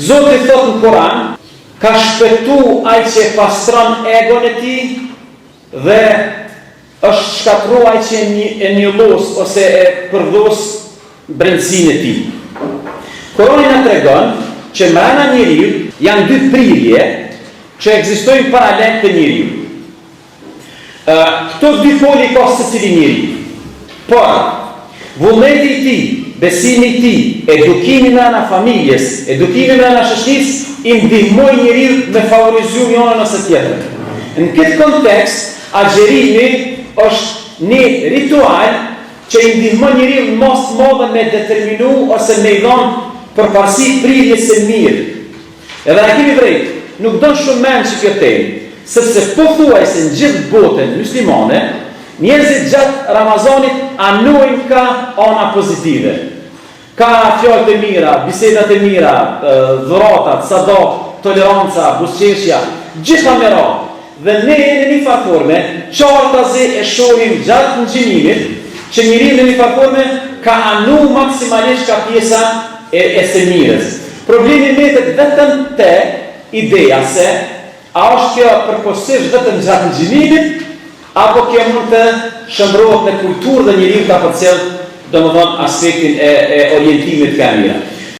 Zoti thot në Koran, ka shpëtu ai që pastron egon e tij dhe është shkatru ai që e njollos ose e përdos brendësinë e tij. Korani na tregon që mbrana njeriu janë dy prirje që ekzistojnë paralel të njeriu. Këto dy poli ka secili njeriu. Por vullneti i tij, besimi i tij, edukimi në familjes, edukimi në shoqërisë i ndihmoj njeriu me favorizu njërin ose tjetrën. Në këtë kontekst, agjerimi është një ritual që i ndihmon njeriu mos modhe me determinu ose me i dhonë përparësi prirjes së mirë. Edhe na kemi drejt, nuk don shumë mend që kjo temë, sepse pothuajse në gjithë botën muslimane, njerëzit gjatë Ramazanit anojnë ka ana pozitive. Ka fjalët e mira, bisedat e mira, dhuratat, sadak, toleranca, buzëqeshja, gjitha me radhë. Dhe ne në një farforme, qartazi e shohim gjatë nënçmimit, që njeriu në një farforme ka anu maksimalisht ka pjesa e së mirës. Problemi mbetet vetëm te ideja se a është kjo përkohësisht vetëm gjatë nënçmimit, apo kjo mund të shndrohet në kulturë dhe njeriu ka përcjell domethënë aspektin e orientimit ka mira.